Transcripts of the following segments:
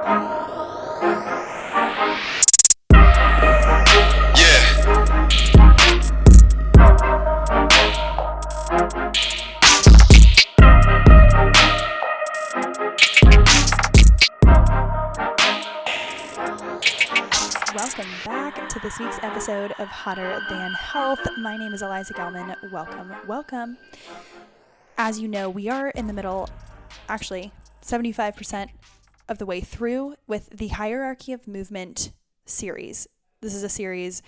Welcome back to this week's episode of Hotter Than Health. My name is Eliza Gelman. Welcome. As you know, we are in the middle, actually 75% of the way through with the Hierarchy of Movement series. This is a series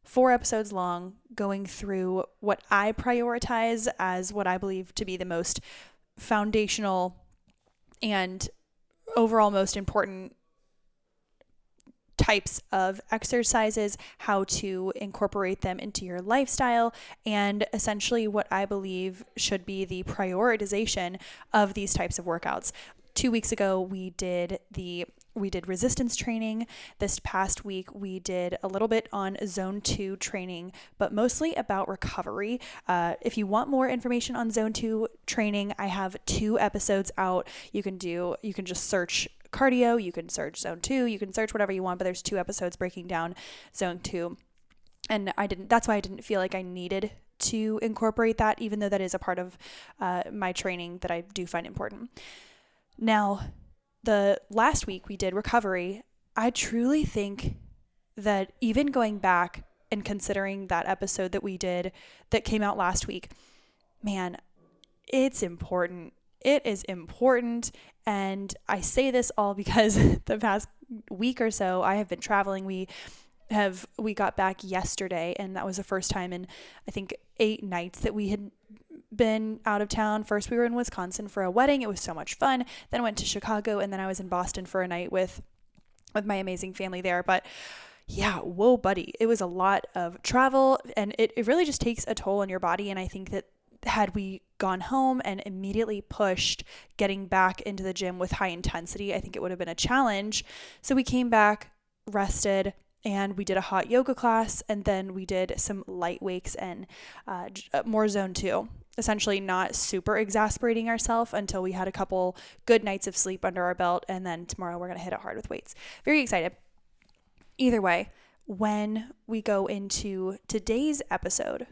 4 episodes long, going through what I prioritize as what I believe to be the most foundational and overall most important types of exercises, how to incorporate them into your lifestyle, and essentially what I believe should be the prioritization of these types of workouts. 2 weeks ago, we did resistance training. This past week, we did a little bit on zone 2 training, but mostly about recovery. If you want more information on zone 2 training, I have 2 episodes out. You can just search cardio, you can search zone 2, you can search whatever you want, but there's 2 episodes breaking down zone 2. And that's why I didn't feel like I needed to incorporate that, even though that is a part of my training that I do find important. Now, the last week we did recovery. I truly think that even going back and considering that episode that we did that came out last week, man, it's important. It is important. And I say this all because the past week or so I have been traveling. We got back yesterday, and that was the first time in, I think, 8 nights that we had been out of town. First, we were in Wisconsin for a wedding. It was so much fun. Then I went to Chicago, and then I was in Boston for a night with my amazing family there. But yeah, whoa, buddy. It was a lot of travel, and it really just takes a toll on your body. And I think that had we gone home and immediately pushed getting back into the gym with high intensity, I think it would have been a challenge. So we came back, rested, and we did a hot yoga class, and then we did some light weights and more zone 2. Essentially not super exasperating ourselves until we had a couple good nights of sleep under our belt, and then tomorrow we're going to hit it hard with weights. Very excited. Either way, when we go into today's episode,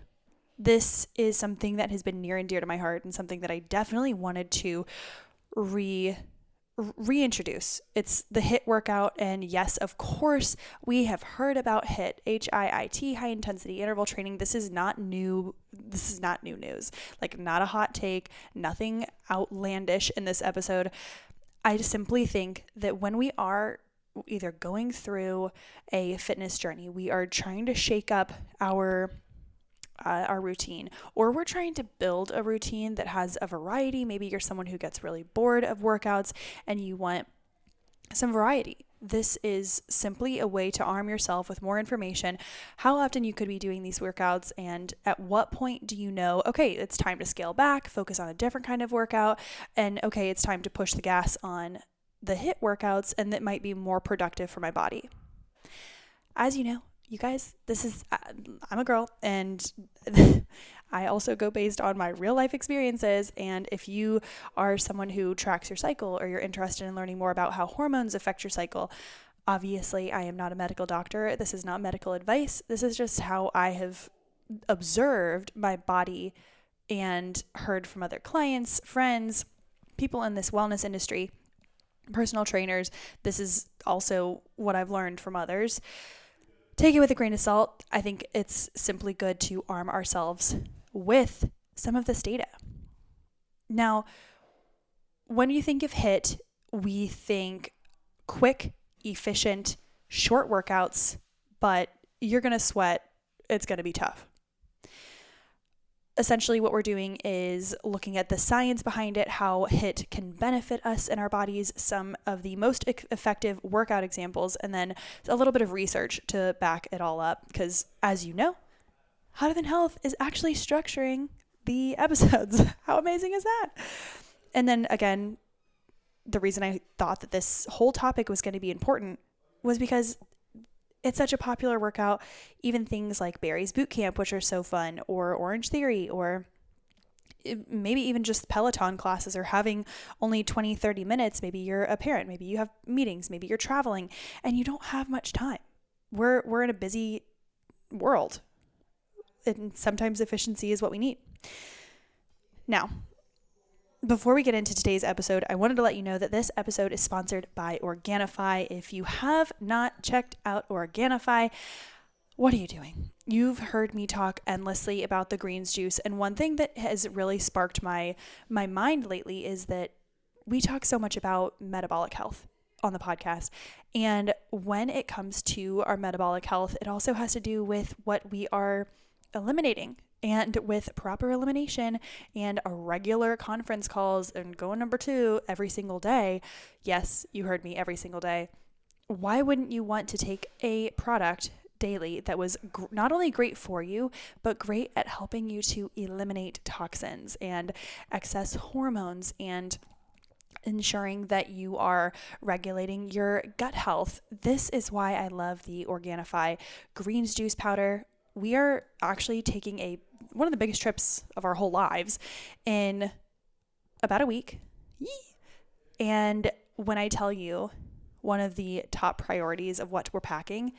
this is something that has been near and dear to my heart and something that I definitely wanted to reintroduce. It's the HIIT workout, and yes, of course, we have heard about HIIT, HIIT, high intensity interval training. This is not new news. Like, not a hot take, nothing outlandish in this episode. I simply think that when we are either going through a fitness journey, we are trying to shake up our routine, or we're trying to build a routine that has a variety. Maybe you're someone who gets really bored of workouts and you want some variety. This is simply a way to arm yourself with more information, how often you could be doing these workouts, and at what point do you know, okay, it's time to scale back, focus on a different kind of workout, and okay, it's time to push the gas on the HIIT workouts, and that might be more productive for my body. As you know, you guys, I'm a girl, and I also go based on my real life experiences. And if you are someone who tracks your cycle, or you're interested in learning more about how hormones affect your cycle, obviously I am not a medical doctor. This is not medical advice. This is just how I have observed my body and heard from other clients, friends, people in this wellness industry, personal trainers. This is also what I've learned from others. Take it with a grain of salt. I think it's simply good to arm ourselves with some of this data. Now, when you think of HIIT, we think quick, efficient, short workouts, but you're going to sweat. It's going to be tough. Essentially, what we're doing is looking at the science behind it, how HIIT can benefit us in our bodies, some of the most effective workout examples, and then a little bit of research to back it all up. Because as you know, Hotter Than Health is actually structuring the episodes. How amazing is that? And then again, the reason I thought that this whole topic was going to be important was because it's such a popular workout. Even things like Barry's Boot Camp, which are so fun, or Orange Theory, or maybe even just Peloton classes, or having only 20, 30 minutes. Maybe you're a parent, maybe you have meetings, maybe you're traveling and you don't have much time. We're in a busy world, and sometimes efficiency is what we need. Now, before we get into today's episode, I wanted to let you know that this episode is sponsored by Organifi. If you have not checked out Organifi, what are you doing? You've heard me talk endlessly about the greens juice, and one thing that has really sparked my mind lately is that we talk so much about metabolic health on the podcast. And when it comes to our metabolic health, it also has to do with what we are eliminating. And with proper elimination and a regular conference calls and going number 2 every single day, yes, you heard me, every single day, why wouldn't you want to take a product daily that was not only great for you, but great at helping you to eliminate toxins and excess hormones and ensuring that you are regulating your gut health? This is why I love the Organifi greens juice powder. We are actually taking one of the biggest trips of our whole lives in about a week. And when I tell you one of the top priorities of what we're packing,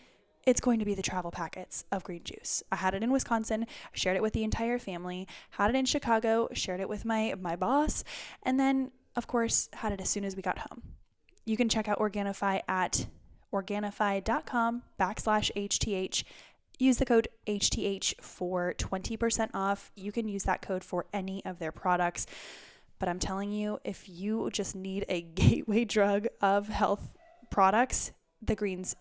it's going to be the travel packets of green juice. I had it in Wisconsin, I shared it with the entire family, had it in Chicago, shared it with my boss, and then, of course, had it as soon as we got home. You can check out Organifi at Organifi.com/HTH. Use the code HTH for 20% off. You can use that code for any of their products. But I'm telling you, if you just need a gateway drug of health products, the greens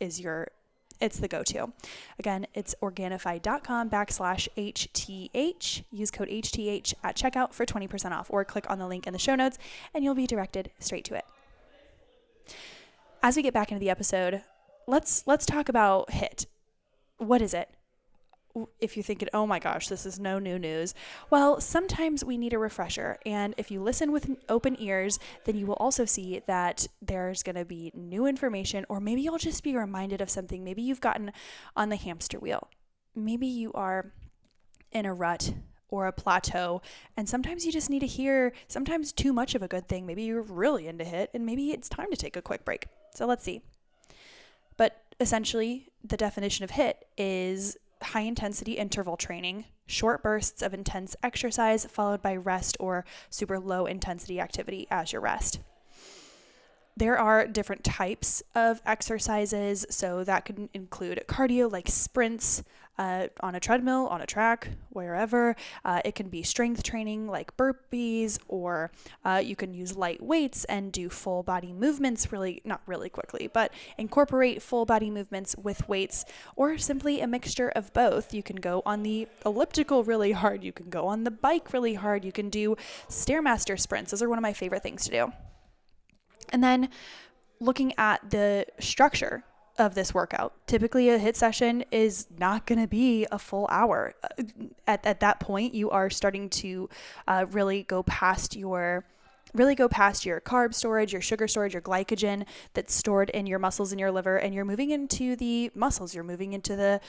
it's the go-to. Again, it's Organifi.com/HTH. Use code HTH at checkout for 20% off, or click on the link in the show notes and you'll be directed straight to it. As we get back into the episode, let's talk about HIIT. What is it? If you're thinking, oh my gosh, this is no new news. Well, sometimes we need a refresher. And if you listen with open ears, then you will also see that there's going to be new information, or maybe you'll just be reminded of something. Maybe you've gotten on the hamster wheel. Maybe you are in a rut or a plateau, and sometimes you just need to hear sometimes too much of a good thing. Maybe you're really into HIIT, and maybe it's time to take a quick break. So let's see. But essentially, the definition of HIIT is high intensity interval training, short bursts of intense exercise followed by rest or super low intensity activity as your rest. There are different types of exercises, so that could include cardio like sprints on a treadmill, on a track, wherever. It can be strength training like burpees, or you can use light weights and do full body movements not really quickly, but incorporate full body movements with weights, or simply a mixture of both. You can go on the elliptical really hard, you can go on the bike really hard, you can do Stairmaster sprints. Those are one of my favorite things to do. And then looking at the structure of this workout, typically a HIIT session is not going to be a full hour. At that point, you are starting to really go past your carb storage, your sugar storage, your glycogen that's stored in your muscles and your liver, and you're moving into the muscles. You're moving into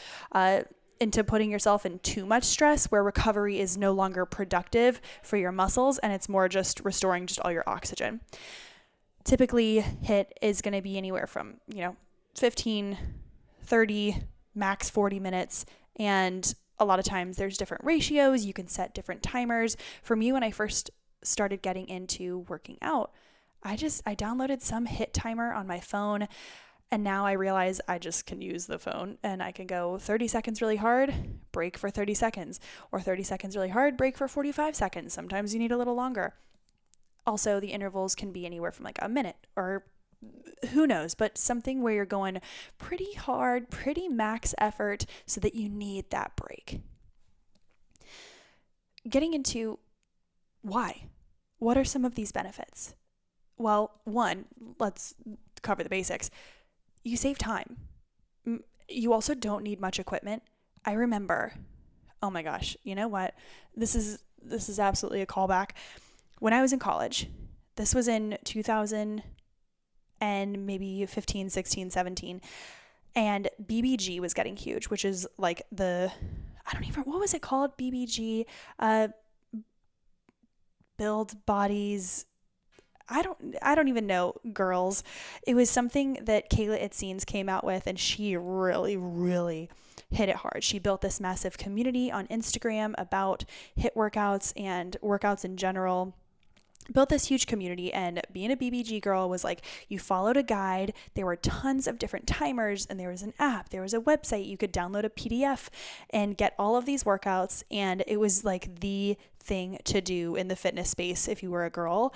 into putting yourself in too much stress, where recovery is no longer productive for your muscles, and it's more just restoring just all your oxygen. Typically, HIIT is going to be anywhere from, 15, 30, max 40 minutes. And a lot of times there's different ratios. You can set different timers. For me, when I first started getting into working out, I downloaded some HIIT timer on my phone. And now I realize I just can use the phone and I can go 30 seconds really hard, break for 30 seconds, or 30 seconds really hard, break for 45 seconds. Sometimes you need a little longer. Also, the intervals can be anywhere from like a minute, or who knows, but something where you're going pretty hard, pretty max effort, so that you need that break. Getting into why. What are some of these benefits? Well, one, let's cover the basics. You save time. You also don't need much equipment. I remember, oh my gosh, you know what? This is absolutely a callback. When I was in college, this was in 2000 and maybe 15, 16, 17, and BBG was getting huge, which is like what was it called? BBG, build bodies. I don't even know, girls. It was something that Kayla It Seems came out with, and she really, really hit it hard. She built this massive community on Instagram about HIIT workouts and workouts in general. Built this huge community, and being a BBG girl was like, you followed a guide. There were tons of different timers, and there was an app, there was a website, you could download a PDF and get all of these workouts. And it was like the thing to do in the fitness space if you were a girl.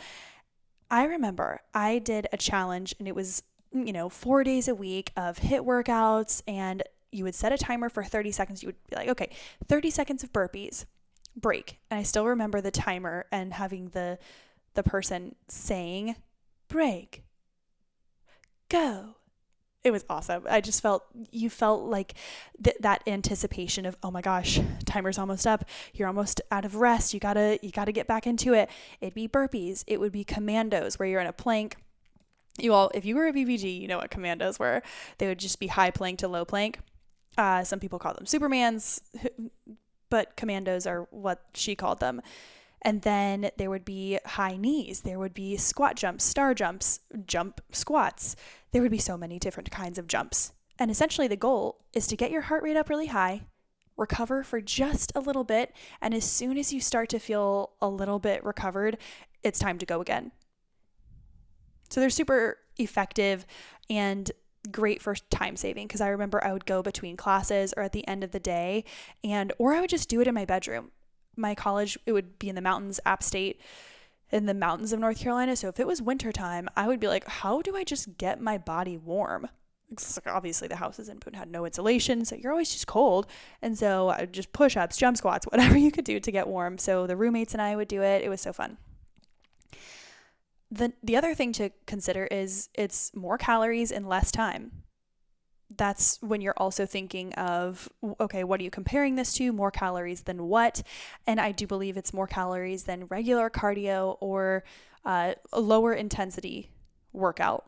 I remember I did a challenge, and it was, 4 days a week of HIIT workouts, and you would set a timer for 30 seconds. You would be like, okay, 30 seconds of burpees, break. And I still remember the timer and having the person saying, break, go. It was awesome. You felt like that anticipation of, oh my gosh, timer's almost up. You're almost out of rest. You gotta get back into it. It'd be burpees. It would be commandos, where you're in a plank. If you were a BBG, you know what commandos were. They would just be high plank to low plank. Some people call them Supermans, but commandos are what she called them. And then there would be high knees. There would be squat jumps, star jumps, jump squats. There would be so many different kinds of jumps. And essentially the goal is to get your heart rate up really high, recover for just a little bit, and as soon as you start to feel a little bit recovered, it's time to go again. So they're super effective and great for time saving, because I remember I would go between classes or at the end of the day, or I would just do it in my bedroom. My college, it would be in the mountains, App State, in the mountains of North Carolina. So if it was wintertime, I would be like, how do I just get my body warm? Because obviously the houses in Boone had no insulation, so you're always just cold. And so I would just push-ups, jump squats, whatever you could do to get warm. So the roommates and I would do it. It was so fun. The other thing to consider is it's more calories in less time. That's when you're also thinking of, okay, what are you comparing this to? More calories than what? And I do believe it's more calories than regular cardio or a lower intensity workout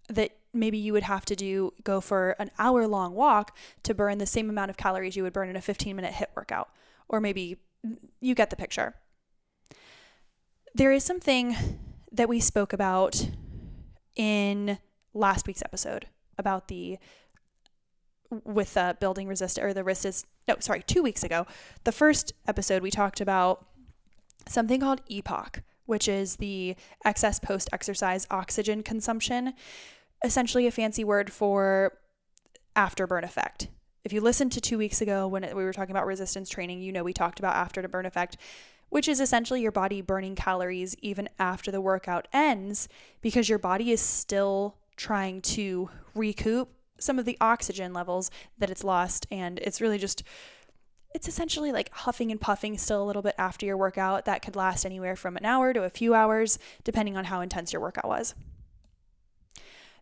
that maybe you would have to go for an hour-long walk to burn the same amount of calories you would burn in a 15-minute HIIT workout. Or maybe you get the picture. There is something that we spoke about in last week's episode about building resistance, or the resistance. No, sorry, 2 weeks ago. The first episode we talked about something called EPOC, which is the excess post-exercise oxygen consumption, essentially a fancy word for afterburn effect. If you listened to 2 weeks ago when we were talking about resistance training, we talked about afterburn effect, which is essentially your body burning calories even after the workout ends, because your body is still trying to recoup some of the oxygen levels that it's lost. And it's essentially like huffing and puffing still a little bit after your workout. That could last anywhere from an hour to a few hours, depending on how intense your workout was.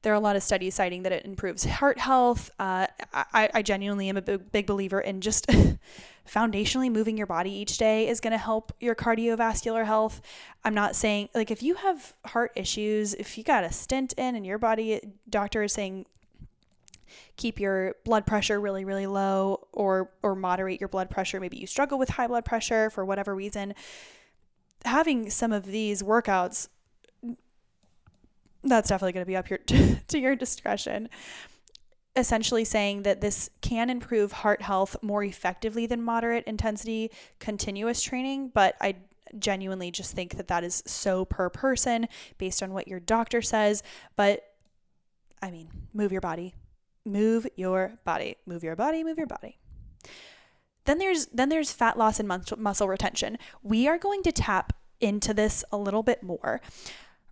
There are a lot of studies citing that it improves heart health. I genuinely am a big believer in just foundationally moving your body each day is going to help your cardiovascular health. I'm not saying, like, if you have heart issues, if you got a stent in and your doctor is saying keep your blood pressure really, really low, or moderate your blood pressure, maybe you struggle with high blood pressure for whatever reason, having some of these workouts, that's definitely going to be up here to your discretion. Essentially saying that this can improve heart health more effectively than moderate intensity continuous training, but I genuinely just think that is so per person based on what your doctor says. But I mean, move your body. Move your body. Move your body. Move your body. Then there's fat loss and muscle retention. We are going to tap into this a little bit more.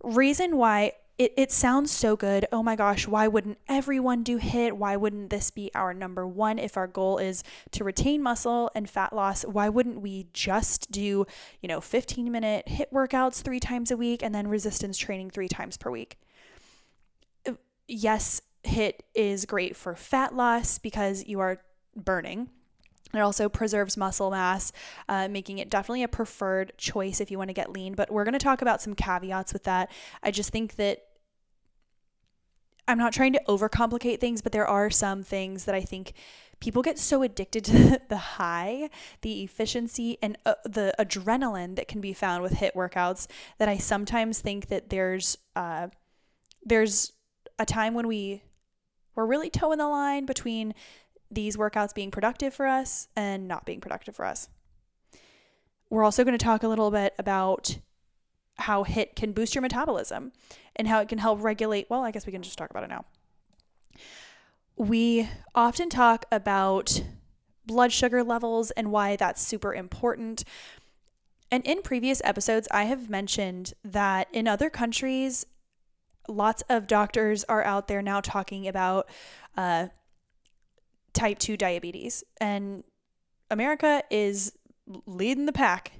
Reason why it sounds so good. Oh my gosh, why wouldn't everyone do HIIT? Why wouldn't this be our number one if our goal is to retain muscle and fat loss? Why wouldn't we just do, 15-minute HIIT workouts 3 times a week and then resistance training 3 times per week? Yes, HIIT is great for fat loss because you are burning. It also preserves muscle mass, making it definitely a preferred choice if you want to get lean. But we're going to talk about some caveats with that. I just think that I'm not trying to overcomplicate things, but there are some things that I think people get so addicted to the high, the efficiency, and the adrenaline that can be found with HIIT workouts that I sometimes think that there's a time when we're really toeing the line between these workouts being productive for us and not being productive for us. We're also going to talk a little bit about how HIIT can boost your metabolism and how it can help regulate. Well, I guess we can just talk about it now. We often talk about blood sugar levels and why that's super important. And in previous episodes, I have mentioned that in other countries, lots of doctors are out there now talking about type 2 diabetes. And America is leading the pack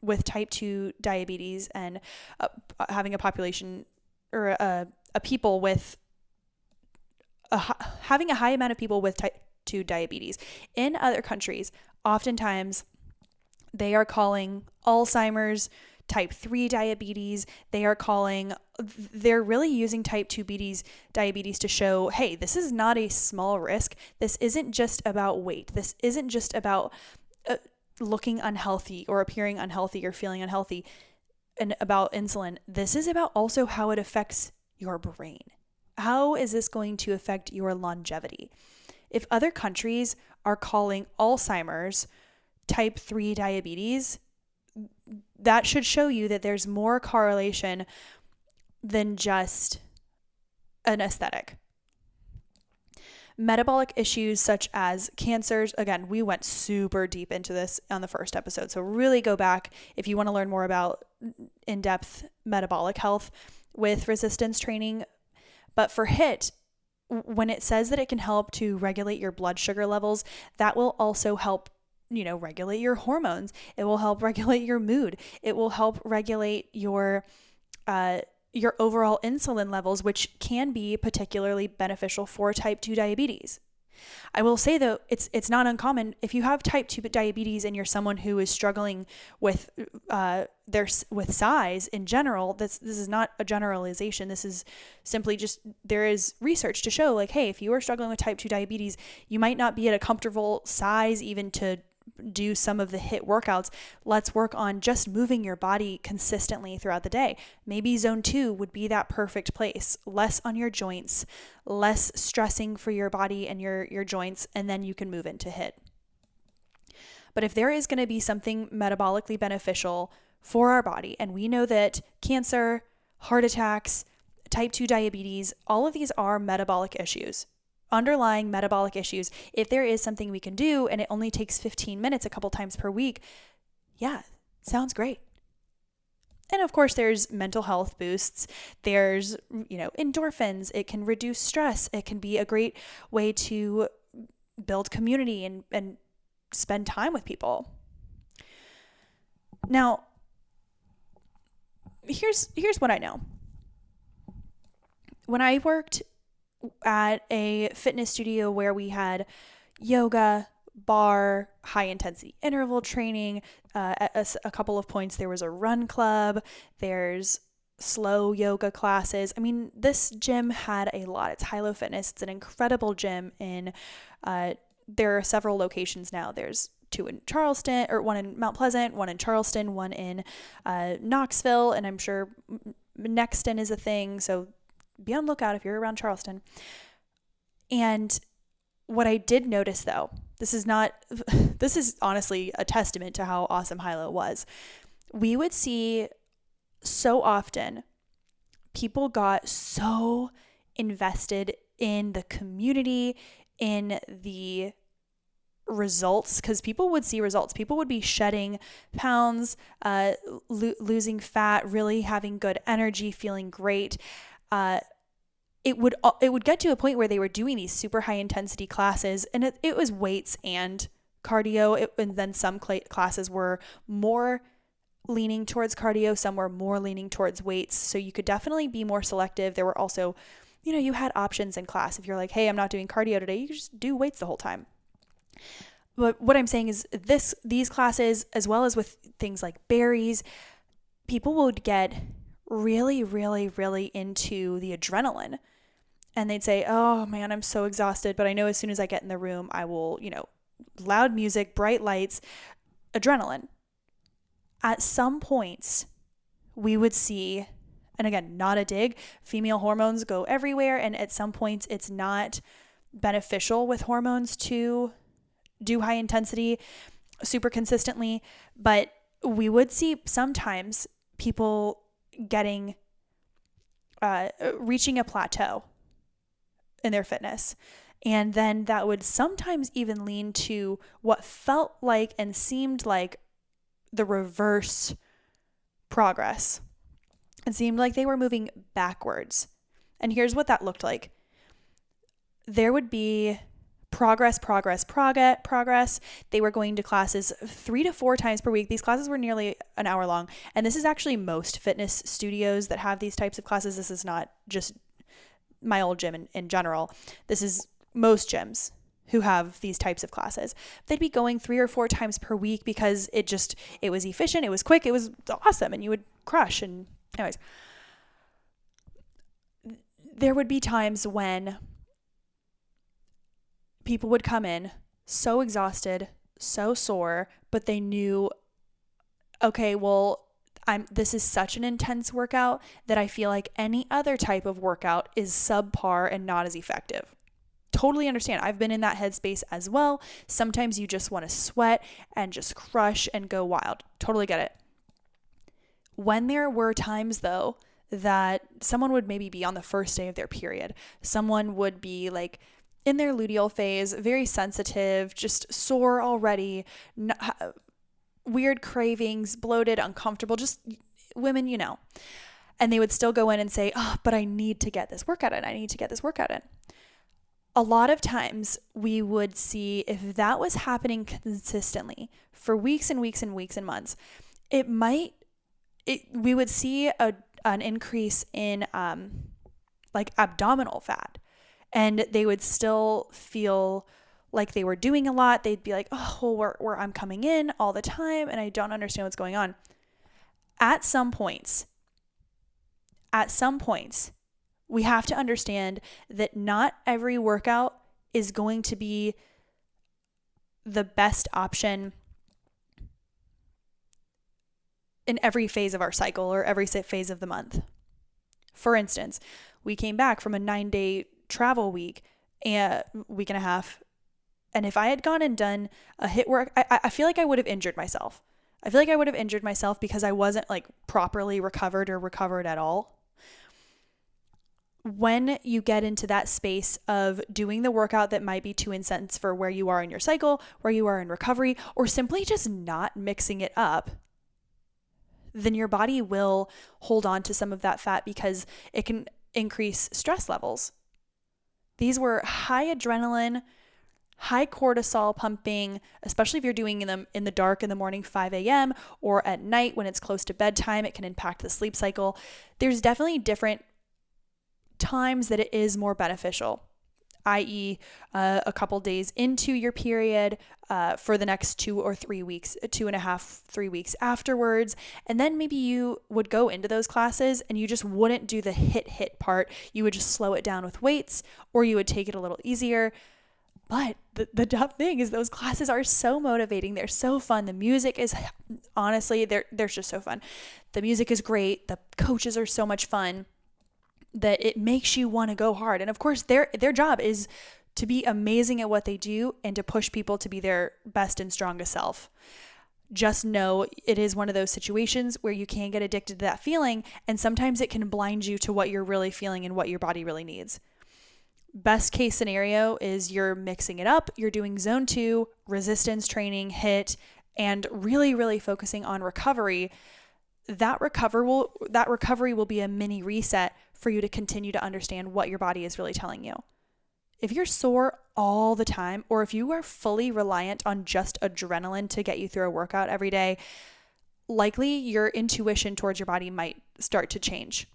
with type 2 diabetes and having a population or a people with having a high amount of people with type 2 diabetes. In other countries, oftentimes they are calling Alzheimer's type 3 diabetes. They're really using type 2 diabetes to show, hey, this is not a small risk. This isn't just about weight. This isn't just about looking unhealthy or appearing unhealthy or feeling unhealthy and about insulin. This is about also how it affects your brain. How is this going to affect your longevity? If other countries are calling Alzheimer's type 3 diabetes, that should show you that there's more correlation than just an aesthetic. Metabolic issues such as cancers, again, we went super deep into this on the first episode. So really go back if you want to learn more about in-depth metabolic health with resistance training. But for HIIT, when it says that it can help to regulate your blood sugar levels, that will also help, regulate your hormones. It will help regulate your mood. It will help regulate your overall insulin levels, which can be particularly beneficial for type 2 diabetes. I will say though, it's not uncommon if you have type 2 diabetes and you're someone who is struggling with with size in general. This is not a generalization. This is simply just there is research to show like, hey, if you are struggling with type 2 diabetes, you might not be at a comfortable size even to do some of the HIIT workouts. Let's work on just moving your body consistently throughout the day. Maybe zone 2 would be that perfect place. Less on your joints, less stressing for your body and your joints, and then you can move into HIIT. But if there is going to be something metabolically beneficial for our body, and we know that cancer, heart attacks, type 2 diabetes, all of these are metabolic issues. Underlying metabolic issues. If there is something we can do and it only takes 15 minutes a couple times per week, yeah, sounds great. And of course, there's mental health boosts. There's, endorphins. It can reduce stress. It can be a great way to build community and spend time with people. Now, here's what I know. When I worked at a fitness studio where we had yoga, bar, high intensity interval training. At a couple of points, there was a run club. There's slow yoga classes. I mean, this gym had a lot. It's Hilo Fitness. It's an incredible gym there are several locations now. There's 2 in Charleston, or 1 in Mount Pleasant, 1 in Charleston, 1 in Knoxville, and I'm sure Nexton is a thing. So be on the lookout if you're around Charleston. And what I did notice though, this is honestly a testament to how awesome Hilo was. We would see so often people got so invested in the community, in the results, because people would see results. People would be shedding pounds, losing fat, really having good energy, feeling great. It would get to a point where they were doing these super high intensity classes, and it was weights and cardio. And then some classes were more leaning towards cardio, some were more leaning towards weights. So you could definitely be more selective. There were also, you had options in class. If you're like, hey, I'm not doing cardio today, you could just do weights the whole time. But what I'm saying is these classes, as well as with things like berries, people would get really, really, really into the adrenaline. And they'd say, oh man, I'm so exhausted, but I know as soon as I get in the room, I will, loud music, bright lights, adrenaline. At some points, we would see, and again, not a dig, female hormones go everywhere. And at some points, it's not beneficial with hormones to do high intensity super consistently. But we would see sometimes people reaching a plateau in their fitness. And then that would sometimes even lean to what felt like and seemed like the reverse progress. It seemed like they were moving backwards. And here's what that looked like. There would be progress. They were going to classes 3 to 4 times per week. These classes were nearly an hour long. And this is actually most fitness studios that have these types of classes. This is not just my old gym in general. This is most gyms who have these types of classes. They'd be going 3 or 4 times per week because it was efficient, it was quick, it was awesome, and you would crush. And anyways, there would be times when people would come in so exhausted, so sore, but they knew, okay, well, this is such an intense workout that I feel like any other type of workout is subpar and not as effective. Totally understand. I've been in that headspace as well. Sometimes you just want to sweat and just crush and go wild. Totally get it. When there were times though that someone would maybe be on the first day of their period, someone would be like in their luteal phase, very sensitive, just sore already, weird cravings, bloated, uncomfortable, just women, and they would still go in and say, oh, but I need to get this workout in. A lot of times we would see if that was happening consistently for weeks and weeks and weeks and months, we would see an increase in abdominal fat, and they would still feel like they were doing a lot. They'd be like, oh, well, where I'm coming in all the time and I don't understand what's going on. At some points, we have to understand that not every workout is going to be the best option in every phase of our cycle or every phase of the month. For instance, we came back from a 9-day travel week and week and a half. And if I had gone and done a HIIT work, I feel like I would have injured myself. Because I wasn't properly recovered or recovered at all. When you get into that space of doing the workout that might be too intense for where you are in your cycle, where you are in recovery, or simply just not mixing it up, then your body will hold on to some of that fat because it can increase stress levels. These were high adrenaline, high cortisol pumping, especially if you're doing them in the dark in the morning, 5 a.m., or at night when it's close to bedtime. It can impact the sleep cycle. There's definitely different times that it is more beneficial, i.e. A couple days into your period for the next 2 or 3 weeks, 2.5, 3 weeks afterwards. And then maybe you would go into those classes and you just wouldn't do the HIIT part. You would just slow it down with weights, or you would take it a little easier. But the tough thing is those classes are so motivating. They're so fun. The music is, honestly, they're just so fun. The music is great. The coaches are so much fun that it makes you want to go hard. And of course, their job is to be amazing at what they do and to push people to be their best and strongest self. Just know it is one of those situations where you can get addicted to that feeling, and sometimes it can blind you to what you're really feeling and what your body really needs. Best case scenario is you're mixing it up. You're doing zone 2, resistance training, HIIT, and really, really focusing on recovery. That recovery will be a mini reset for you to continue to understand what your body is really telling you. If you're sore all the time, or if you are fully reliant on just adrenaline to get you through a workout every day, likely your intuition towards your body might start to change.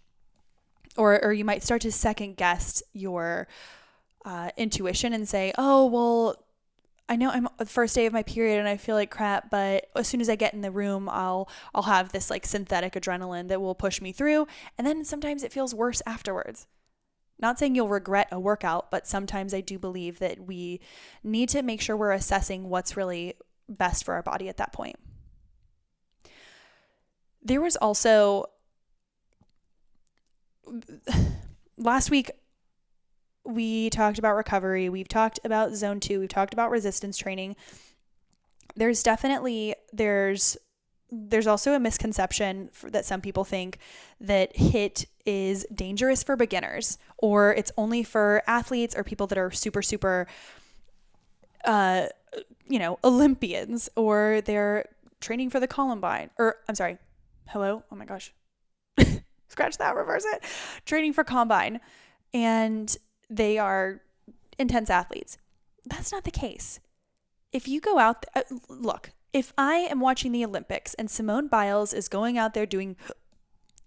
Or you might start to second guess your intuition and say, oh, well, I know I'm the first day of my period and I feel like crap, but as soon as I get in the room, I'll have this like synthetic adrenaline that will push me through, and then sometimes it feels worse afterwards. Not saying you'll regret a workout, but sometimes I do believe that we need to make sure we're assessing what's really best for our body at that point. There was also last week we talked about recovery. We've talked about zone 2. We've talked about resistance training. There's also a misconception that some people think that HIIT is dangerous for beginners, or it's only for athletes or people that are super, super, Olympians, or they're training for the Columbine, or I'm sorry. Hello? Oh my gosh. Scratch that, reverse it. Training for Combine. And they are intense athletes. That's not the case. If you go out there, look, if I am watching the Olympics and Simone Biles is going out there doing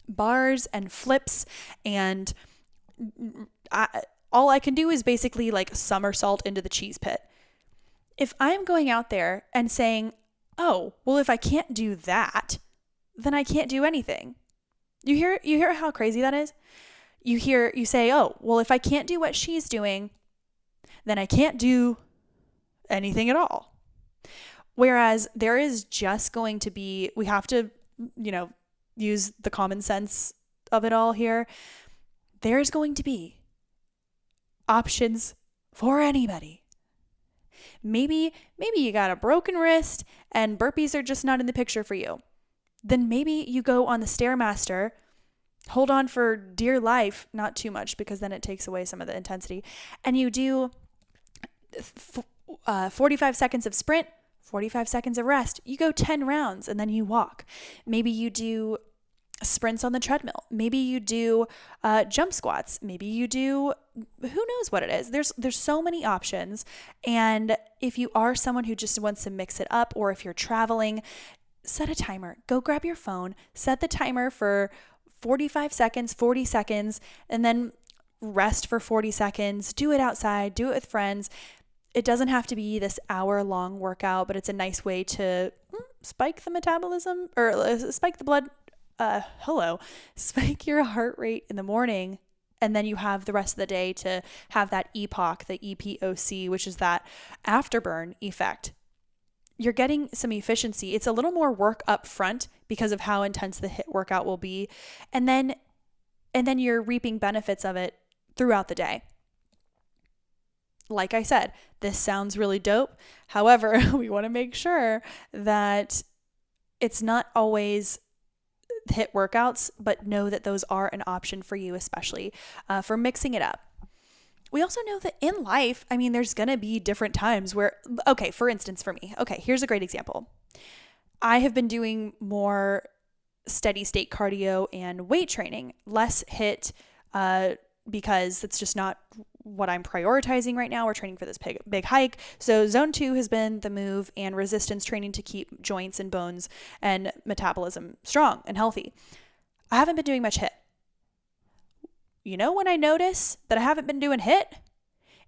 bars and flips and all I can do is basically like somersault into the cheese pit. If I'm going out there and saying, oh, well, if I can't do that, then I can't do anything. You hear how crazy that is? You say, oh, well, if I can't do what she's doing, then I can't do anything at all. Whereas there is just going to be, we have to, use the common sense of it all here. There's going to be options for anybody. Maybe you got a broken wrist and burpees are just not in the picture for you. Then maybe you go on the Stairmaster, hold on for dear life, not too much because then it takes away some of the intensity, and you do 45 seconds of sprint, 45 seconds of rest. You go 10 rounds and then you walk. Maybe you do sprints on the treadmill. Maybe you do jump squats. Maybe you do, who knows what it is. There's so many options. And if you are someone who just wants to mix it up, or if you're traveling, set a timer. Go grab your phone, set the timer for 45 seconds, 40 seconds, and then rest for 40 seconds. Do it outside, do it with friends. It doesn't have to be this hour-long workout, but it's a nice way to spike the metabolism, or spike the blood, spike your heart rate in the morning, and then you have the rest of the day to have that EPOC, the EPOC, which is that afterburn effect. You're getting some efficiency. It's a little more work up front because of how intense the HIIT workout will be. And then you're reaping benefits of it throughout the day. Like I said, this sounds really dope. However, we want to make sure that it's not always HIIT workouts, but know that those are an option for you, especially for mixing it up. We also know that in life, there's going to be different times where, okay, for instance, for me, here's a great example. I have been doing more steady state cardio and weight training, less HIIT, because it's just not what I'm prioritizing right now. We're training for this big hike. So zone 2 has been the move, and resistance training to keep joints and bones and metabolism strong and healthy. I haven't been doing much HIIT. When I notice that I haven't been doing HIIT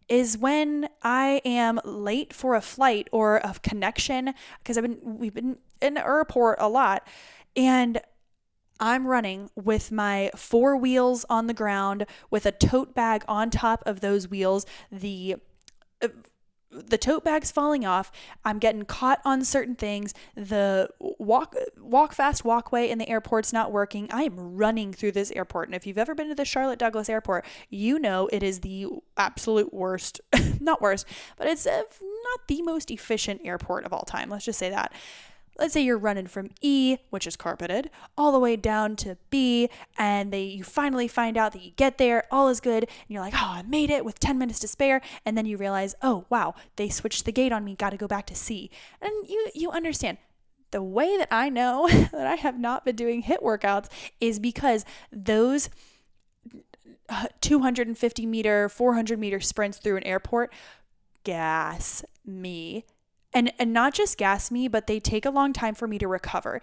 is when I am late for a flight or a connection, because we've been in the airport a lot, and I'm running with my 4 wheels on the ground with a tote bag on top of those wheels. The tote bag's falling off. I'm getting caught on certain things. The walk fast walkway in the airport's not working. I am running through this airport. And if you've ever been to the Charlotte Douglas Airport, you know it is the absolute worst, not worst, but it's not the most efficient airport of all time. Let's just say that. Let's say you're running from E, which is carpeted, all the way down to B, and you finally find out that you get there, all is good, and you're like, oh, I made it with 10 minutes to spare, and then you realize, oh, wow, they switched the gate on me, got to go back to C. And you understand, the way that I know that I have not been doing HIIT workouts is because those 250 meter, 400 meter sprints through an airport gas me. And not just gas me, but they take a long time for me to recover.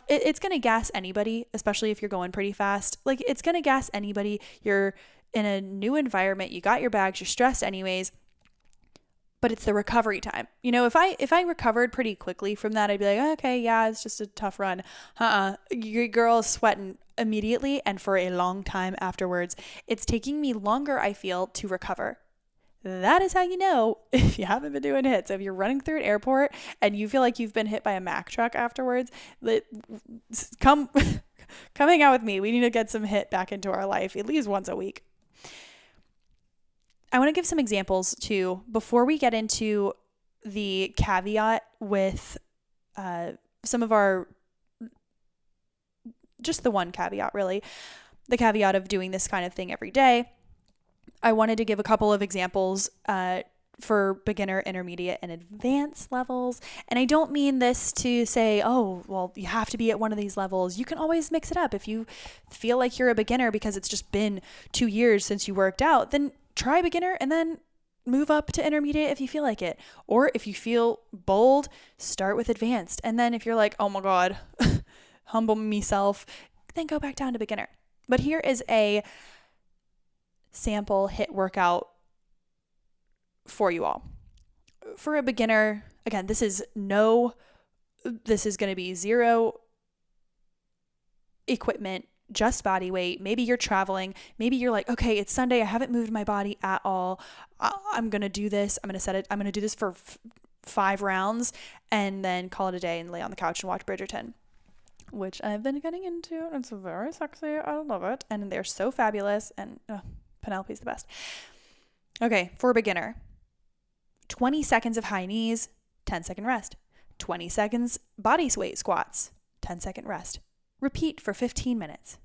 It's going to gas anybody, especially if you're going pretty fast. Like, it's going to gas anybody. You're in a new environment. You got your bags. You're stressed anyways. but it's the recovery time. If I recovered pretty quickly from that, I'd be like, okay, yeah, it's just a tough run. Your girl's sweating immediately and for a long time afterwards. It's taking me longer, I feel, to recover. That is how you know if you haven't been doing HIIT. So if you're running through an airport and you feel like you've been hit by a Mack truck afterwards, come hang out with me. We need to get some HIIT back into our life at least once a week. I want to give some examples too before we get into the caveat with some of our, just the one caveat really, the caveat of doing this kind of thing every day. I wanted to give a couple of examples for beginner, intermediate, and advanced levels. And I don't mean this to say, oh, well, you have to be at one of these levels. You can always mix it up. If you feel like you're a beginner because it's just been 2 years since you worked out, then try beginner and then move up to intermediate if you feel like it. Or if you feel bold, start with advanced. And then if you're like, oh my God, humble myself, then go back down to beginner. But here is a sample HIIT workout for you all. For a beginner, again, this is going to be zero equipment, just body weight. Maybe you're traveling. Maybe you're like, okay, it's Sunday. I haven't moved my body at all. I'm going to do this. I'm going to do this for 5 rounds and then call it a day and lay on the couch and watch Bridgerton, which I've been getting into. It's very sexy. I love it. And they're so fabulous. And Penelope's the best. Okay, for a beginner, 20 seconds of high knees, 10-second rest. 20 seconds body weight squats, 10-second rest. Repeat for 15 minutes.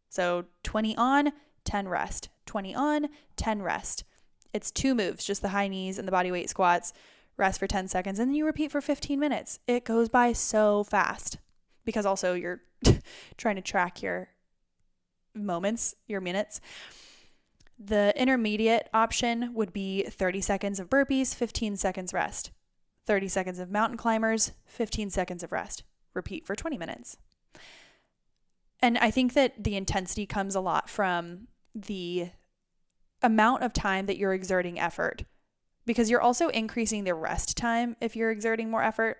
So 20 on, 10 rest. 20 on, 10 rest. It's 2 moves, just the high knees and the body weight squats. Rest for 10 seconds, and then you repeat for 15 minutes. It goes by so fast because also you're trying to track your moments, your minutes. The intermediate option would be 30 seconds of burpees, 15 seconds rest. 30 seconds of mountain climbers, 15 seconds of rest. Repeat for 20 minutes. And I think that the intensity comes a lot from the amount of time that you're exerting effort, because you're also increasing the rest time if you're exerting more effort.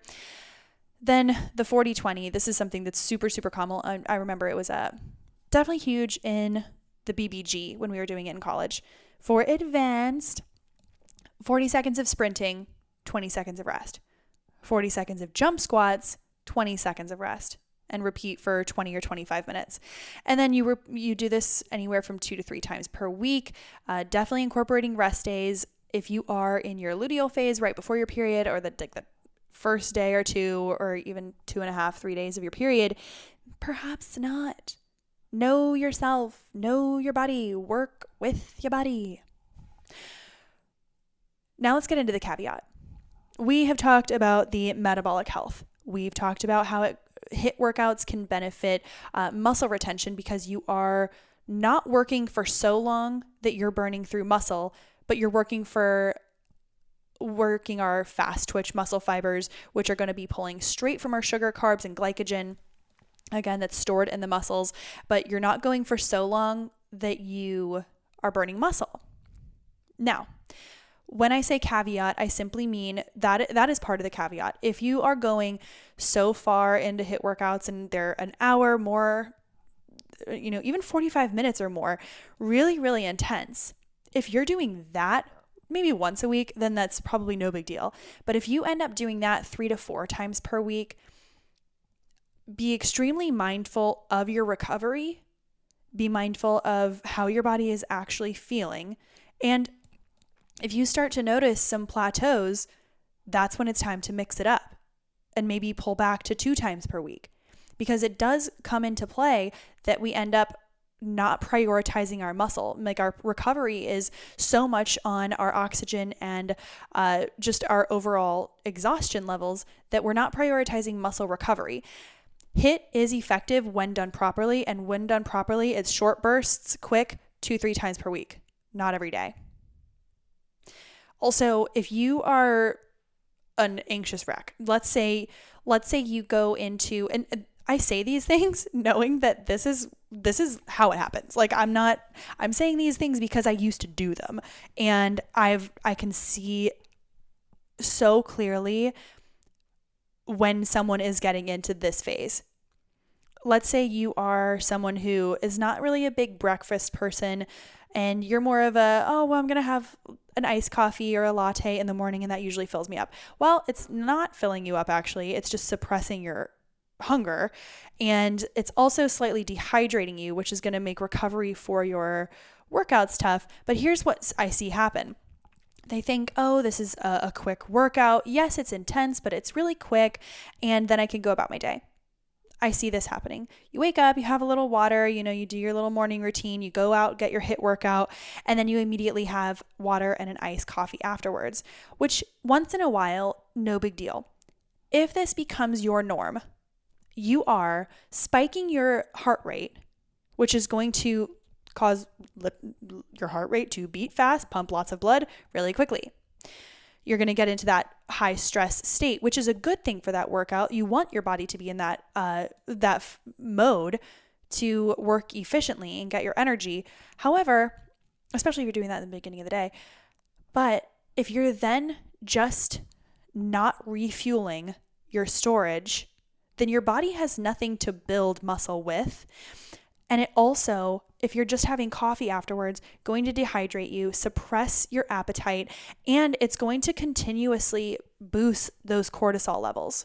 Then the 40-20, this is something that's super, super common. I remember it was definitely huge in the BBG when we were doing it in college. For advanced, 40 seconds of sprinting, 20 seconds of rest. 40 seconds of jump squats, 20 seconds of rest. And repeat for 20 or 25 minutes. And then you do this anywhere from 2 to 3 times per week, definitely incorporating rest days. If you are in your luteal phase right before your period, or the first day or 2, or even 2.5, 3 days of your period, perhaps not. Know yourself, know your body, work with your body. Now let's get into the caveat. We have talked about the metabolic health. We've talked about how HIIT workouts can benefit muscle retention because you are not working for so long that you're burning through muscle, but you're working our fast twitch muscle fibers, which are going to be pulling straight from our sugar, carbs, and glycogen, again, that's stored in the muscles, but you're not going for so long that you are burning muscle. Now, when I say caveat, I simply mean that is part of the caveat. If you are going so far into HIIT workouts and they're an hour more, even 45 minutes or more, really, really intense. If you're doing that maybe once a week, then that's probably no big deal. But if you end up doing that 3 to 4 times per week, be extremely mindful of your recovery. Be mindful of how your body is actually feeling. And if you start to notice some plateaus, that's when it's time to mix it up and maybe pull back to 2 times per week, because it does come into play that we end up not prioritizing our muscle. Like, our recovery is so much on our oxygen and just our overall exhaustion levels that we're not prioritizing muscle recovery. HIIT is effective when done properly, and when done properly, it's short bursts, quick, 2-3 times per week, not every day. Also, if you are an anxious wreck, let's say you go into, and I say these things knowing that this is how it happens. Like, I'm saying these things because I used to do them, and I can see so clearly when someone is getting into this phase. Let's say you are someone who is not really a big breakfast person and you're more of a, oh, well, I'm going to have an iced coffee or a latte in the morning and that usually fills me up. Well, it's not filling you up actually. It's just suppressing your hunger. And it's also slightly dehydrating you, which is going to make recovery for your workouts tough. But here's what I see happen. They think, oh, this is a quick workout. Yes, it's intense, but it's really quick. And then I can go about my day. I see this happening. You wake up, you have a little water, you do your little morning routine, you go out, get your HIIT workout, and then you immediately have water and an iced coffee afterwards, which once in a while, no big deal. If this becomes your norm, you are spiking your heart rate, which is going to cause your heart rate to beat fast, pump lots of blood really quickly. You're going to get into that high stress state, which is a good thing for that workout. You want your body to be in that mode to work efficiently and get your energy. However, especially if you're doing that in the beginning of the day, but if you're then just not refueling your storage, then your body has nothing to build muscle with. And it also, if you're just having coffee afterwards, going to dehydrate you, suppress your appetite, and it's going to continuously boost those cortisol levels.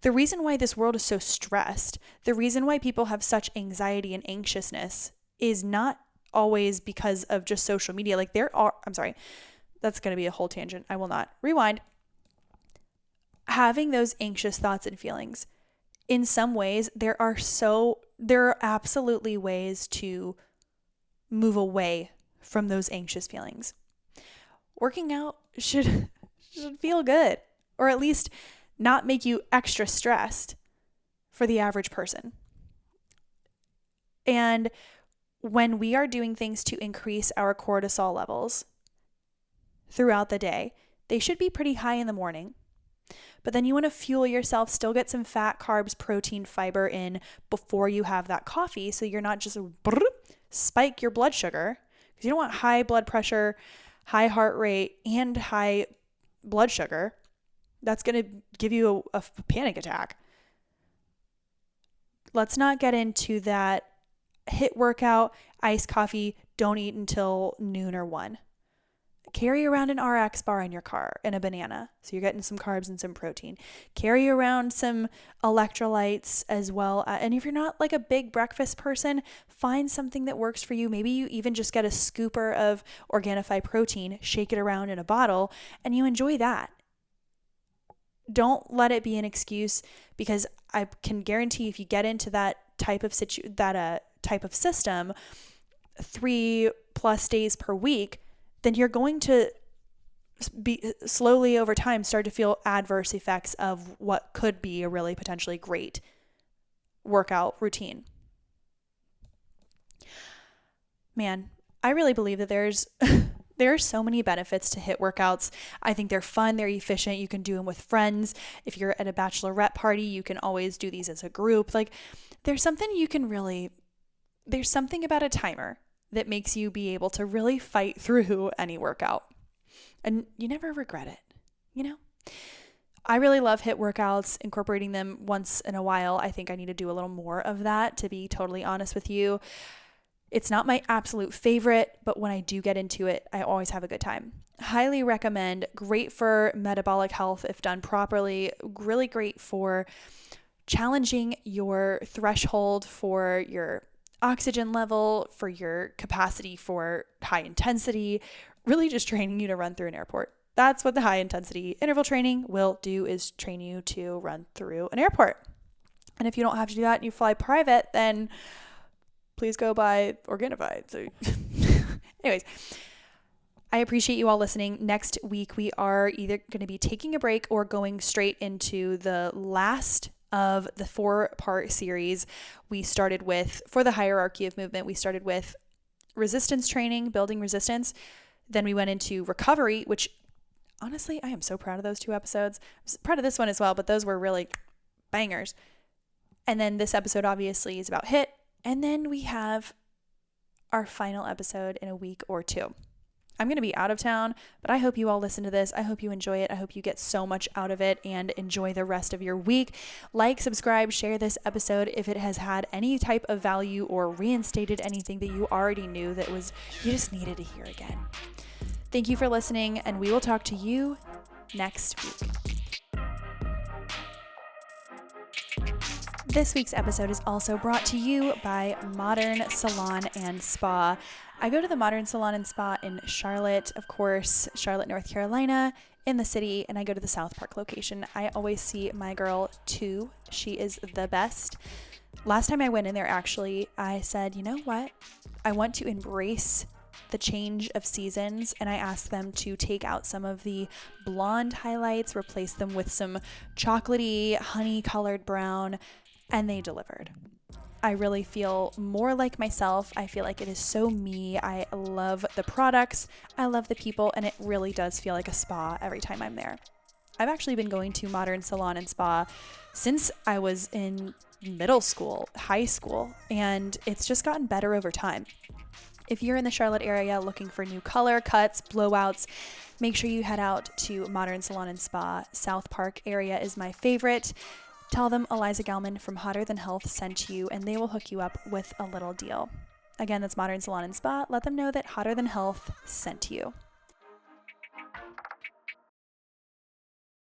The reason why this world is so stressed, the reason why people have such anxiety and anxiousness is not always because of just social media. Like that's going to be a whole tangent. I will not. Rewind. Having those anxious thoughts and feelings. In some ways, there are absolutely ways to move away from those anxious feelings. Working out should feel good, or at least not make you extra stressed for the average person. And when we are doing things to increase our cortisol levels throughout the day, they should be pretty high in the morning. But then you want to fuel yourself, still get some fat, carbs, protein, fiber in before you have that coffee, so you're not just spike your blood sugar, because you don't want high blood pressure, high heart rate, and high blood sugar. That's going to give you a panic attack. Let's not get into that HIIT workout, iced coffee, don't eat until noon or 1. Carry around an RX bar in your car and a banana, so you're getting some carbs and some protein. Carry around some electrolytes as well. And if you're not like a big breakfast person, find something that works for you. Maybe you even just get a scooper of Organifi protein, shake it around in a bottle, and you enjoy that. Don't let it be an excuse, because I can guarantee if you get into that type of system 3+ days per week, then you're going to be slowly over time start to feel adverse effects of what could be a really potentially great workout routine. Man, I really believe that there are so many benefits to HIIT workouts. I think they're fun, they're efficient. You can do them with friends. If you're at a bachelorette party, you can always do these as a group. Like there's something about a timer that makes you be able to really fight through any workout. And you never regret it, I really love HIIT workouts, incorporating them once in a while. I think I need to do a little more of that, to be totally honest with you. It's not my absolute favorite, but when I do get into it, I always have a good time. Highly recommend. Great for metabolic health if done properly. Really great for challenging your threshold for your oxygen level, for your capacity for high intensity, really just training you to run through an airport. That's what the high intensity interval training will do, is train you to run through an airport. And if you don't have to do that and you fly private, then please go buy Organifi. So anyways, I appreciate you all listening. Next week, we are either going to be taking a break or going straight into the last of the 4-part series we started with for the hierarchy of movement. We started with resistance training, building resistance. Then we went into recovery, which honestly, I am so proud of those 2 episodes. I'm proud of this one as well, but those were really bangers. And then this episode obviously is about HIIT. And then we have our final episode in a week or 2. I'm going to be out of town, but I hope you all listen to this. I hope you enjoy it. I hope you get so much out of it and enjoy the rest of your week. Like, subscribe, share this episode if it has had any type of value or reinstated anything that you already knew that was you just needed to hear again. Thank you for listening, and we will talk to you next week. This week's episode is also brought to you by Modern Salon and Spa. I go to the Modern Salon and Spa in Charlotte, of course, Charlotte, North Carolina, in the city, and I go to the South Park location. I always see my girl, Tu. She is the best. Last time I went in there, actually, I said, you know what? I want to embrace the change of seasons, and I asked them to take out some of the blonde highlights, replace them with some chocolatey, honey-colored brown, and they delivered. I really feel more like myself. I feel like it is so me. I love the products. I love the people, and it really does feel like a spa every time I'm there. I've actually been going to Modern Salon and Spa since I was in middle school, high school, and it's just gotten better over time. If you're in the Charlotte area looking for new color, cuts, blowouts, make sure you head out to Modern Salon and Spa. South Park area is my favorite. Tell them Eliza Gelman from Hotter Than Health sent you, and they will hook you up with a little deal. Again, that's Modern Salon and Spa. Let them know that Hotter Than Health sent you.